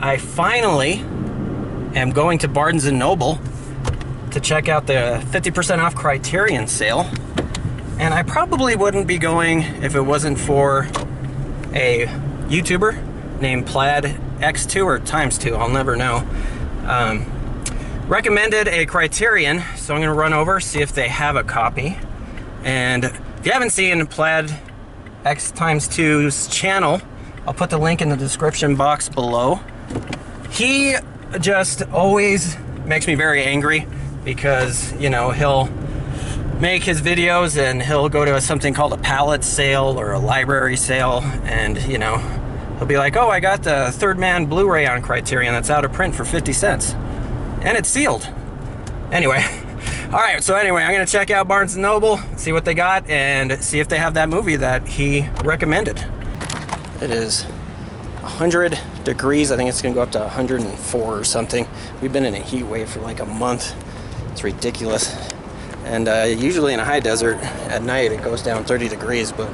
I finally am going to Barnes & Noble to check out the 50% off Criterion sale. And I probably wouldn't be going if it wasn't for a YouTuber named Plaidx2 or ×2, I'll never know. Recommended a Criterion, so I'm going to run over, see if they have a copy. And if you haven't seen Plaidx ×2's channel, I'll put the link in the description box below. He just always makes me very angry because, you know, he'll make his videos and he'll go to something called a pallet sale or a library sale, and, you know, he'll be like, oh, I got the Third Man Blu-ray on Criterion that's out of print for 50 cents. And it's sealed. Anyway. Alright, so anyway, I'm going to check out Barnes & Noble, see what they got, and see if they have that movie that he recommended. It is 100 degrees. I think it's going to go up to 104 or something. We've been in a heat wave for like a month. It's ridiculous. And usually in a high desert, at night it goes down 30 degrees, but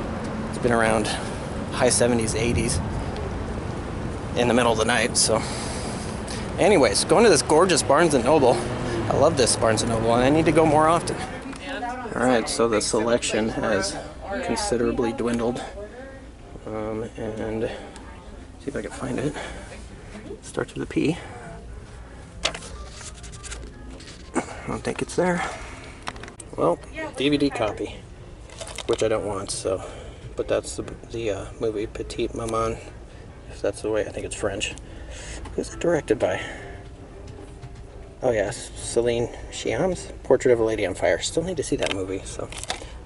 it's been around high 70s, 80s in the middle of the night. So anyways, going to this gorgeous Barnes & Noble. I love this Barnes & Noble, and I need to go more often. Alright, so the selection has considerably dwindled. And see if I can find it. Starts with a P. I don't think it's there. Well, DVD copy, which I don't want, so. But that's the movie Petite Maman, if that's the way. I think it's French. Who's it directed by? Oh yeah, Celine Sciam's Portrait of a Lady on Fire. Still need to see that movie, so.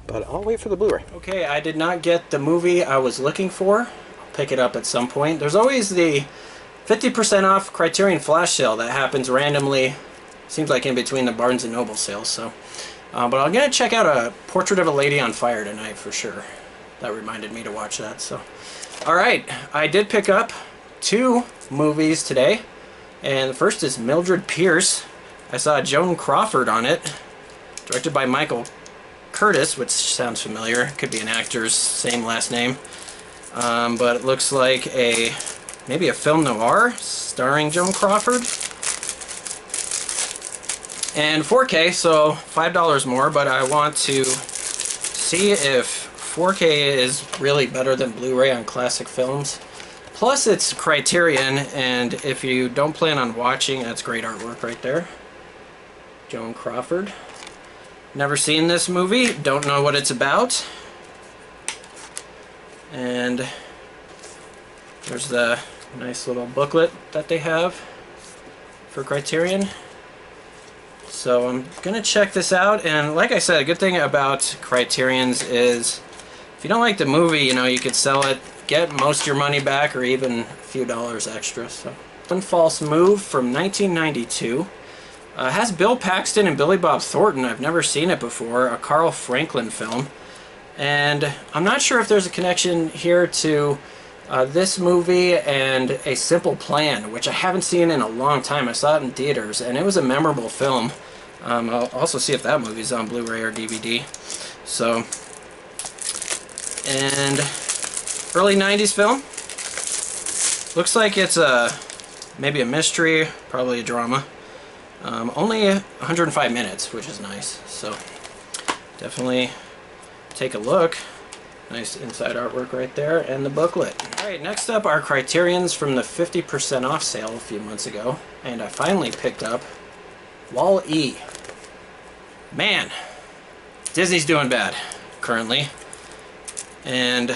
But I'll wait for the Blu-ray. Okay, I did not get the movie I was looking for. I'll pick it up at some point. There's always the 50% off Criterion flash sale that happens randomly. Seems like in between the Barnes & Noble sales, so. But I'm going to check out a Portrait of a Lady on Fire tonight for sure. That reminded me to watch that, so. Alright, I did pick up 2 movies today. And the first is Mildred Pierce. I saw Joan Crawford on it. Directed by Michael Curtis, which sounds familiar. Could be an actor's same last name. But it looks like maybe a film noir starring Joan Crawford. And 4K, so $5 more, but I want to see if 4K is really better than Blu-ray on classic films. Plus it's Criterion, and if you don't plan on watching, that's great artwork right there. Joan Crawford. Never seen this movie, don't know what it's about. And there's the nice little booklet that they have for Criterion. So I'm gonna check this out, and like I said, a good thing about Criterion's is if you don't like the movie, you know, you could sell it, get most of your money back, or even a few dollars extra. So, One False Move from 1992. Has Bill Paxton and Billy Bob Thornton. I've never seen it before. A Carl Franklin film. And I'm not sure if there's a connection here to this movie and A Simple Plan, which I haven't seen in a long time. I saw it in theaters, and it was a memorable film. I'll also see if that movie's on Blu-ray or DVD. So, and early 90s film. Looks like it's maybe a mystery, probably a drama. Only 105 minutes, which is nice. So definitely take a look. Nice inside artwork right there, and the booklet. Alright, next up are Criterions from the 50% off sale a few months ago. And I finally picked up Wall-E. Man, Disney's doing bad currently. And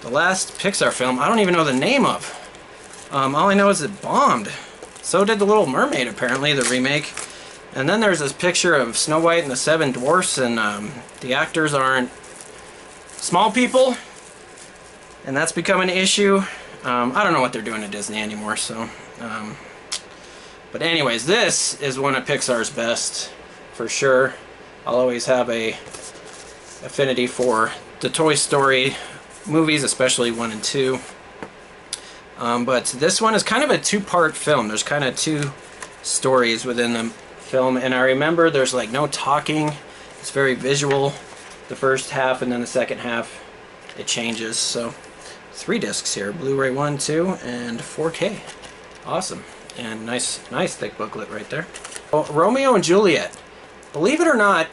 the last Pixar film, I don't even know the name of. All I know is it bombed. So did The Little Mermaid, apparently, the remake. And then there's this picture of Snow White and the Seven Dwarfs, and the actors aren't small people. And that's become an issue. I don't know what they're doing at Disney anymore, so. But anyways, this is one of Pixar's best, for sure. I'll always have a affinity for the Toy Story movies, especially 1 and 2. But this one is kind of a 2-part film. There's kind of 2 stories within the film, and I remember there's like no talking. It's very visual, the first half, and then the second half it changes. So 3 discs here, Blu-ray 1, 2, and 4K. Awesome. And nice thick booklet right there. Well, Romeo and Juliet. Believe it or not,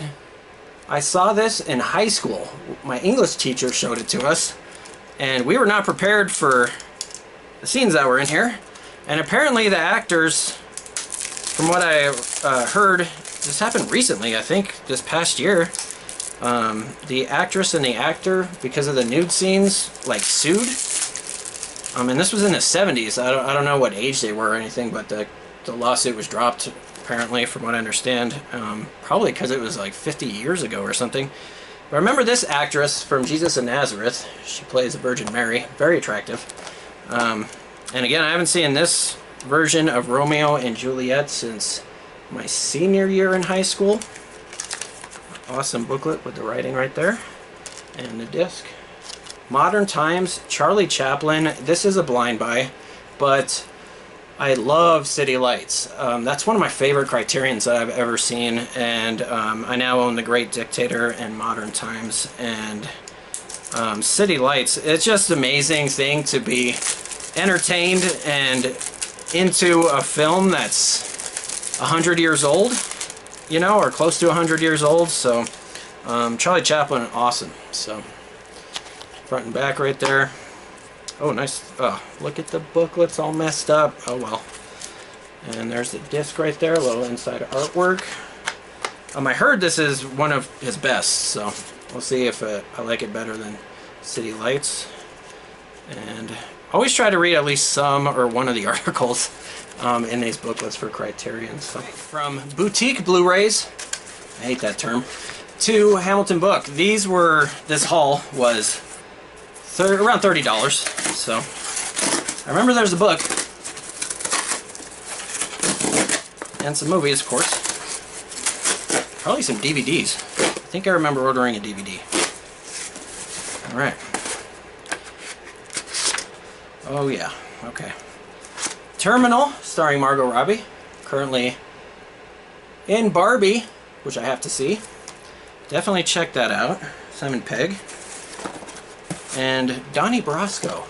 I saw this in high school. My English teacher showed it to us, and we were not prepared for the scenes that were in here. And apparently the actors, from what I heard, this happened recently, I think, this past year. The actress and the actor, because of the nude scenes, like, sued. And this was in the 70s. I don't know what age they were or anything, but the lawsuit was dropped, apparently, from what I understand. Probably because it was like 50 years ago or something. But I remember this actress from Jesus of Nazareth. She plays the Virgin Mary. Very attractive. And again, I haven't seen this version of Romeo and Juliet since my senior year in high school. Awesome booklet with the writing right there. And the disc. Modern Times, Charlie Chaplin. This is a blind buy, but I love City Lights. That's one of my favorite Criterions that I've ever seen, and I now own The Great Dictator and Modern Times, and City Lights. It's just an amazing thing to be entertained and into a film that's 100 years old, you know, or close to 100 years old. So Charlie Chaplin, awesome. So front and back right there. Oh, nice. Oh, look at the booklets all messed up. Oh well. And there's the disc right there, a little inside artwork. I heard this is one of his best, so we'll see if I like it better than City Lights. And always try to read at least some or one of the articles in these booklets for Criterion. So, from boutique Blu-rays, I hate that term, to Hamiltonbook. This haul was around $30. So I remember there's a book and some movies, of course. Probably some DVDs. I think I remember ordering a DVD. All right. Oh yeah. Okay. Terminal, starring Margot Robbie. Currently in Barbie, which I have to see. Definitely check that out. Simon Pegg. And Donnie Brasco.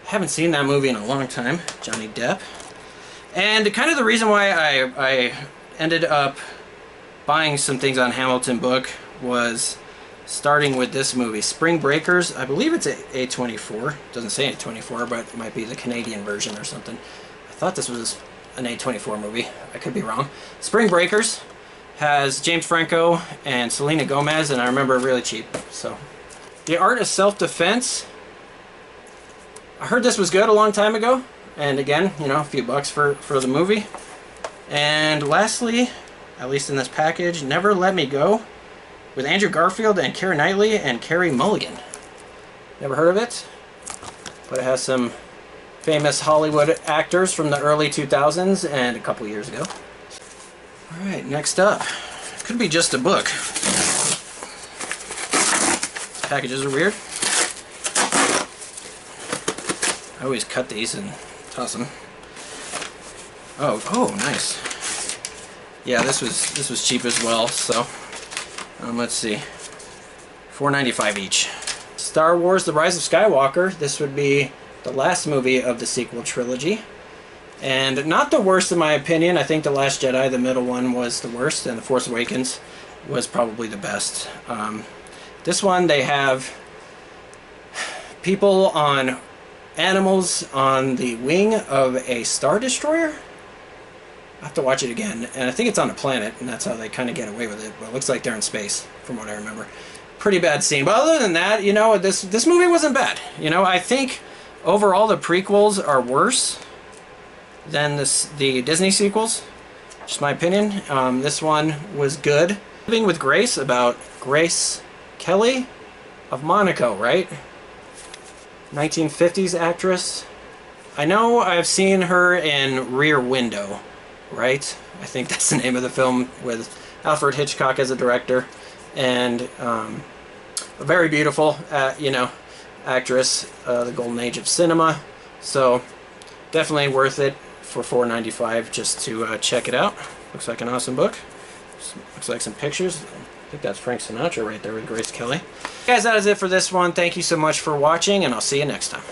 Haven't seen that movie in a long time. Johnny Depp. And kind of the reason why I ended up buying some things on Hamiltonbook was starting with this movie, Spring Breakers. I believe it's A24. Doesn't say A24, but it might be the Canadian version or something. I thought this was an A24 movie. I could be wrong. Spring Breakers has James Franco and Selena Gomez, and I remember it really cheap. So, The Art of Self-Defense. I heard this was good a long time ago, and again, you know, a few bucks for the movie. And lastly, at least in this package, Never Let Me Go, with Andrew Garfield and Keira Knightley and Carey Mulligan. Never heard of it, but it has some famous Hollywood actors from the early 2000s and a couple years ago. Alright, next up. Could be just a book. These packages are weird. I always cut these and toss them. Oh, nice. Yeah, this was cheap as well, so let's see. $4.95 each. Star Wars: The Rise of Skywalker. This would be the last movie of the sequel trilogy. And not the worst in my opinion. I think The Last Jedi, the middle one, was the worst, and The Force Awakens was probably the best. This one, they have people on animals on the wing of a Star Destroyer. I have to watch it again, and I think it's on a planet, and that's how they kind of get away with it. But it looks like they're in space, from what I remember. Pretty bad scene, but other than that, you know, this movie wasn't bad. You know, I think overall the prequels are worse than the Disney sequels. Just my opinion. This one was good. Living with Grace, about Grace Kelly of Monaco, right? 1950s actress. I know I've seen her in Rear Window, right? I think that's the name of the film, with Alfred Hitchcock as a director, and a very beautiful, you know, actress, the golden age of cinema. So definitely worth it for $4.95 just to check it out. Looks like an awesome book. Looks like some pictures. I think that's Frank Sinatra right there with Grace Kelly. Guys, that is it for this one. Thank you so much for watching, and I'll see you next time.